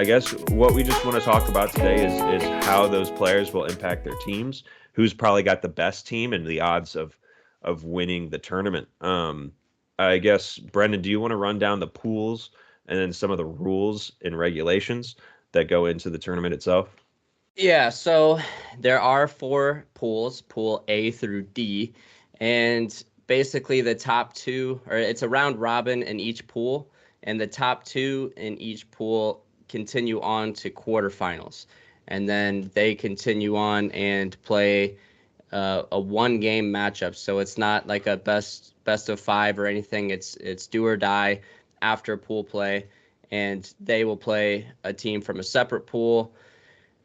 I guess what we just want to talk about today is how those players will impact their teams, who's probably got the best team and the odds of winning the tournament. I guess, Brendan, do you want to run down the pools and then some of the rules and regulations that go into the tournament itself? Yeah, so there are four pools, pool A through D, and basically the top two, or it's a round robin in each pool, and the top two in each pool continue on to quarterfinals, and then they continue on and play a one-game matchup. So it's not like a best of five or anything. It's do or die after pool play, and they will play a team from a separate pool.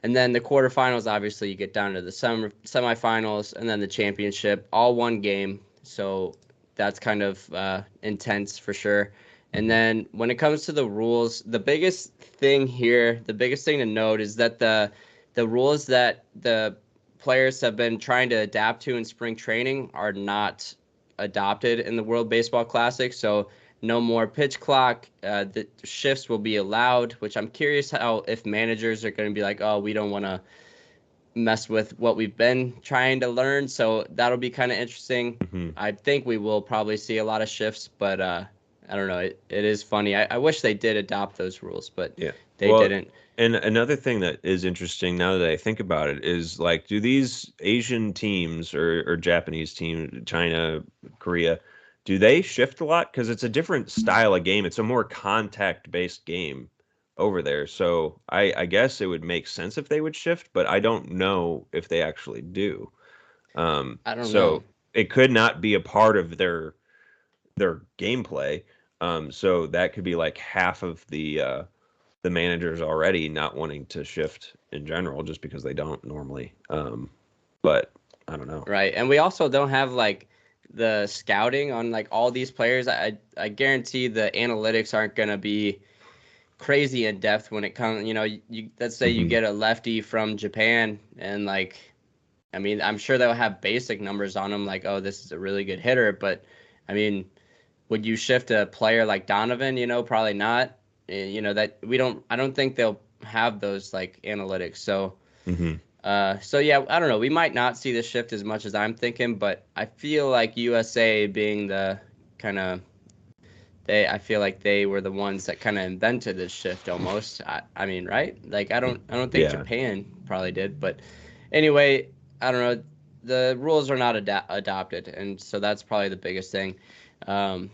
And then the quarterfinals, obviously, you get down to the semifinals and then the championship, all one game. So that's kind of intense for sure. And then when it comes to the rules, the biggest thing here, the biggest thing to note is that the rules that the players have been trying to adapt to in spring training are not adopted in the World Baseball Classic. So no more pitch clock. The shifts will be allowed, which I'm curious how if managers are going to be like, oh, we don't want to mess with what we've been trying to learn. So that'll be kind of interesting. Mm-hmm. I think we will probably see a lot of shifts, but I don't know. It is funny. I wish they did adopt those rules, but Yeah. they didn't. And another thing that is interesting now that I think about it is, like, do these Asian teams or Japanese team, China, Korea, do they shift a lot? Because it's a different style of game. It's a more contact-based game over there. So I guess it would make sense if they would shift, but I don't know if they actually do. I don't know. So it could not be a part of their gameplay. So that could be like half of the managers already not wanting to shift in general just because they don't normally. But I don't know. Right. And we also don't have like the scouting on like all these players. I guarantee the analytics aren't going to be crazy in depth when it comes, you let's say you Mm-hmm. get a lefty from Japan and like I mean, I'm sure they'll have basic numbers on them like, oh, this is a really good hitter, but I mean, would you shift a player like Donovan, probably not. That I don't think they'll have those like analytics. Mm-hmm. So yeah, I don't know. We might not see the shift as much as I'm thinking, but I feel like USA being the kind of I feel like they were the ones that kind of invented this shift almost. I mean, right? Like I don't think Yeah. Japan probably did, but anyway, I don't know. The rules are not adopted, and so that's probably the biggest thing. Um,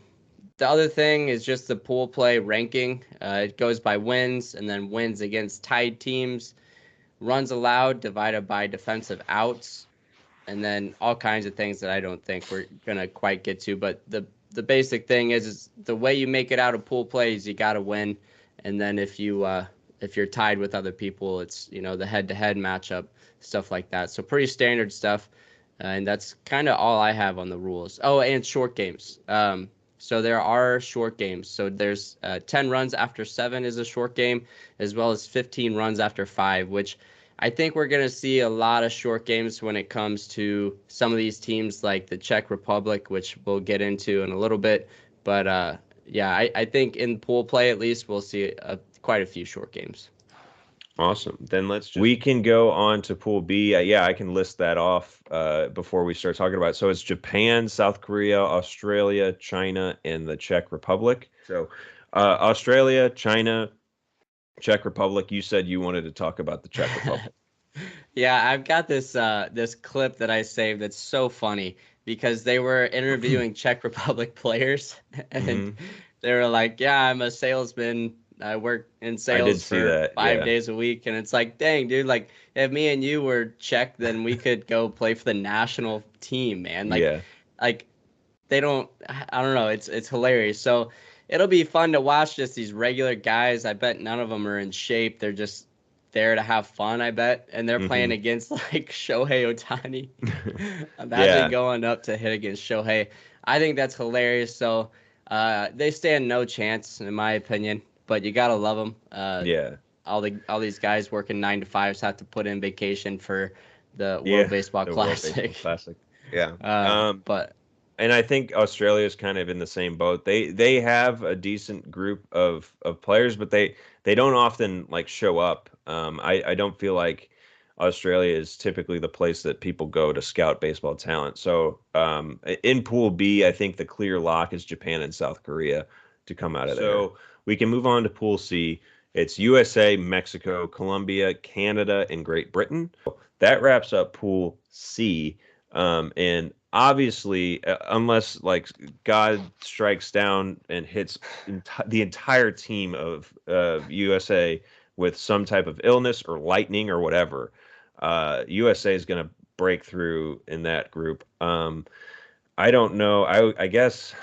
the other thing is just the pool play ranking. It goes by wins and then wins against tied teams, runs allowed divided by defensive outs, and then all kinds of things that I don't think we're gonna quite get to. But the basic thing is the way you make it out of pool plays, you got to win, and then if you're tied with other people, it's the head-to-head matchup, stuff like that. So pretty standard stuff, and that's kind of all I have on the rules. Oh, and short games. So there are short games. So there's 10 runs after 7 is a short game, as well as 15 runs after 5, which I think we're going to see a lot of short games when it comes to some of these teams like the Czech Republic, which we'll get into in a little bit. But yeah, I think in pool play at least we'll see quite a few short games. Awesome. Then we can go on to Pool B. Yeah, I can list that off before we start talking about it. So it's Japan, South Korea, Australia, China, and the Czech Republic. So Australia, China, Czech Republic. You said you wanted to talk about the Czech Republic. Yeah, I've got this clip that I saved that's so funny because they were interviewing Czech Republic players and Mhm. they were like, "Yeah, I'm a salesman. I work in I did sales see for that. 5 days a week." And it's like, "Dang, dude, like if me and you were Czech, then we could go play for the national team, man." Yeah. Like they don't I don't know, it's hilarious. So it'll be fun to watch just these regular guys. I bet none of them are in shape. They're just there to have fun, I bet. And they're playing Hmm. against like Shohei Ohtani. Imagine Yeah. going up to hit against Shohei. I think that's hilarious. So they stand no chance in my opinion, but you gotta love them. Yeah. All these guys working 9 to 5s have to put in vacation for the World Yeah. Baseball The World Baseball Classic. Classic. Yeah. But and I think Australia is kind of in the same boat. They have a decent group of players, but they don't often like show up. I don't feel like Australia is typically the place that people go to scout baseball talent. So in Pool B, I think the clear lock is Japan and South Korea to come out of there. So we can move on to Pool C. It's USA, Mexico, Colombia, Canada, and Great Britain. That wraps up Pool C. And obviously, unless like God strikes down and hits the entire team of USA with some type of illness or lightning or whatever, USA is going to break through in that group. I don't know. I guess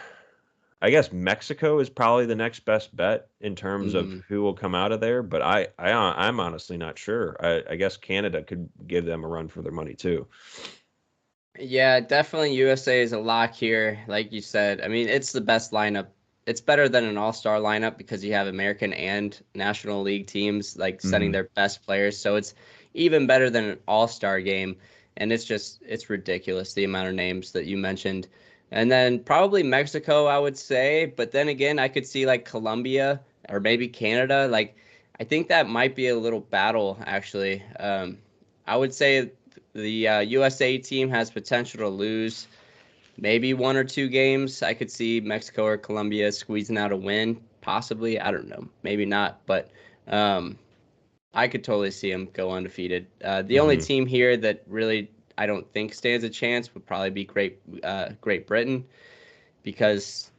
Mexico is probably the next best bet in terms of who will come out of there, but I'm honestly not sure. I guess Canada could give them a run for their money too. Yeah, definitely USA is a lock here. Like you said, I mean, it's the best lineup. It's better than an all-star lineup because you have American and National League teams like sending their best players. So it's even better than an all-star game. And it's ridiculous the amount of names that you mentioned. And then probably Mexico, I would say. But then again, I could see like Colombia or maybe Canada. Like, I think that might be a little battle, actually. I would say the USA team has potential to lose maybe 1 or 2 games. I could see Mexico or Colombia squeezing out a win, possibly. I don't know, maybe not, but I could totally see them go undefeated. The only team here that really I don't think stands a chance would probably be Great Britain, because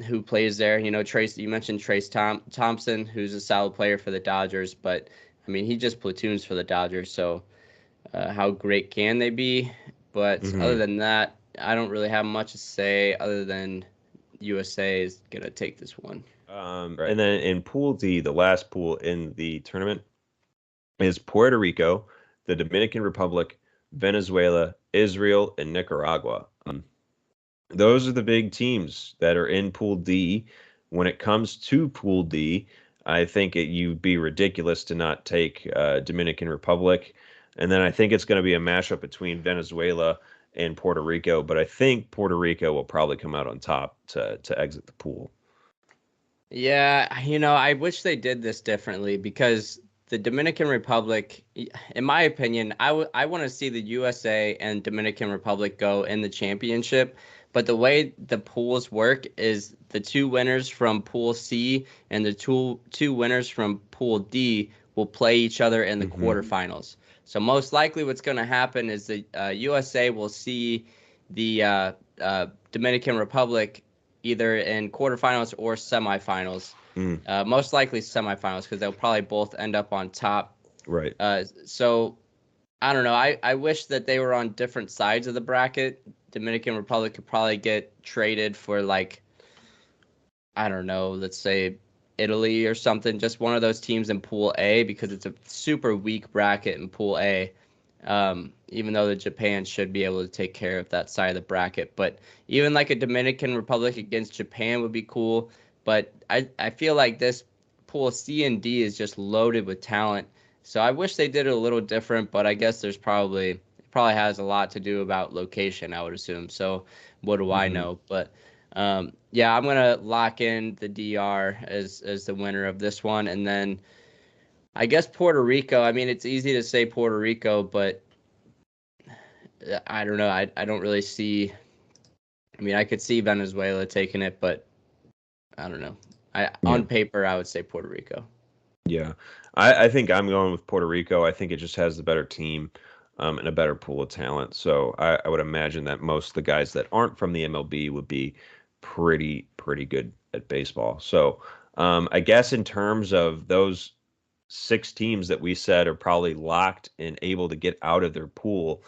who plays there? You know, Trace. You mentioned Trace Thompson, who's a solid player for the Dodgers, but I mean he just platoons for the Dodgers, so. How great can they be? But other than that, I don't really have much to say other than USA is going to take this one. Right. And then in Pool D, the last pool in the tournament is Puerto Rico, the Dominican Republic, Venezuela, Israel, and Nicaragua. Those are the big teams that are in Pool D. When it comes to Pool D, I think you'd be ridiculous to not take Dominican Republic. And then I think it's going to be a mashup between Venezuela and Puerto Rico, but I think Puerto Rico will probably come out on top to exit the pool. Yeah, I wish they did this differently because the Dominican Republic, in my opinion, I want to see the USA and Dominican Republic go in the championship. But the way the pools work is the 2 winners from Pool C and the two winners from Pool D will play each other in the quarterfinals. So most likely what's going to happen is the USA will see the Dominican Republic either in quarterfinals or semifinals. Most likely semifinals because they'll probably both end up on top. Right. So I don't know. I wish that they were on different sides of the bracket. Dominican Republic could probably get traded for like, I don't know, let's say Italy or something, just one of those teams in Pool A because it's a super weak bracket in Pool A. Even though the Japan should be able to take care of that side of the bracket. But even like a Dominican Republic against Japan would be cool. But I feel like this Pool C and D is just loaded with talent. So I wish they did it a little different, but I guess it probably has a lot to do about location, I would assume. So what do I know? But yeah, I'm gonna lock in the DR as the winner of this one, and then I guess Puerto Rico. I mean, it's easy to say Puerto Rico, but I don't know. I don't really see. I mean, I could see Venezuela taking it, but I don't know. On paper, I would say Puerto Rico. Yeah, I think I'm going with Puerto Rico. I think it just has the better team and a better pool of talent. So I would imagine that most of the guys that aren't from the MLB would be pretty good at baseball. So I guess in terms of those 6 teams that we said are probably locked and able to get out of their pool,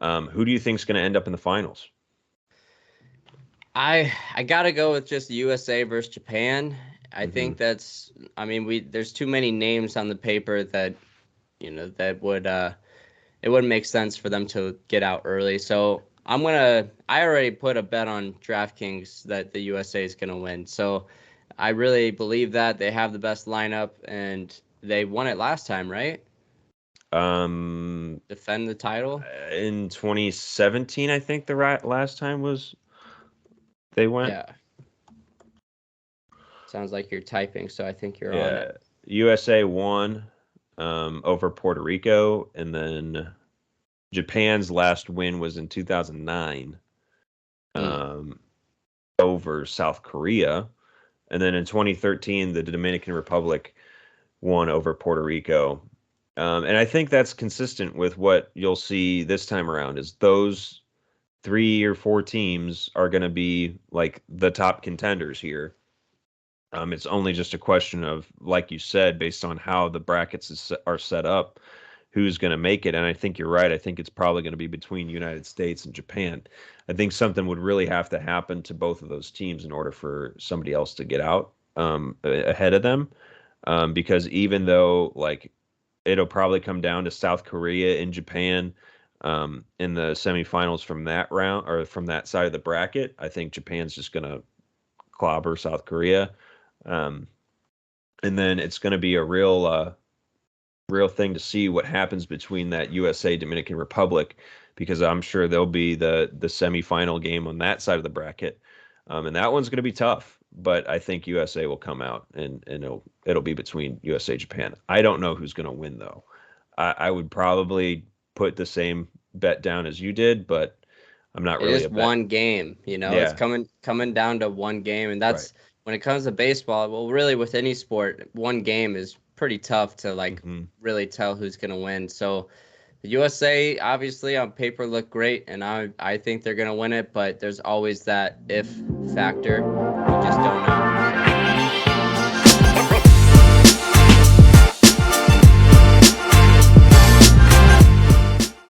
who do you think is going to end up in the finals? I gotta go with just USA versus Japan. I think that's. I mean, there's too many names on the paper that, that would it wouldn't make sense for them to get out early. So I already put a bet on DraftKings that the USA is gonna win. So I really believe that they have the best lineup and they won it last time, right? Defend the title in 2017, I think the last time was. they went. Yeah. Sounds like you're typing, so I think you're on Yeah, it. USA won over Puerto Rico, and then Japan's last win was in 2009 um, over South Korea, and then in 2013 the Dominican Republic won over Puerto Rico. And I think that's consistent with what you'll see this time around is those 3 or 4 teams are going to be like the top contenders here. It's only just a question of, like you said, based on how the brackets are set up, who's going to make it. And I think you're right. I think it's probably going to be between United States and Japan. I think something would really have to happen to both of those teams in order for somebody else to get out ahead of them. Because even though like it'll probably come down to South Korea and Japan in the semifinals from that round or from that side of the bracket, I think Japan's just going to clobber South Korea. Um, and then it's going to be a real thing to see what happens between that USA Dominican Republic, because I'm sure there'll be the semifinal game on that side of the bracket, and that one's going to be tough. But I think USA will come out, and it'll be between USA Japan. I don't know who's going to win though. I would probably put the same bet down as you did, but I'm not It really a is bet. one game, you know. It's Yeah, coming down to one game, and right. that's when it comes to baseball. Well, really, with any sport, one game is pretty tough to like Hmm. really tell who's gonna win. So the USA obviously on paper look great, and I think they're gonna win it, but there's always that if factor. You just don't know.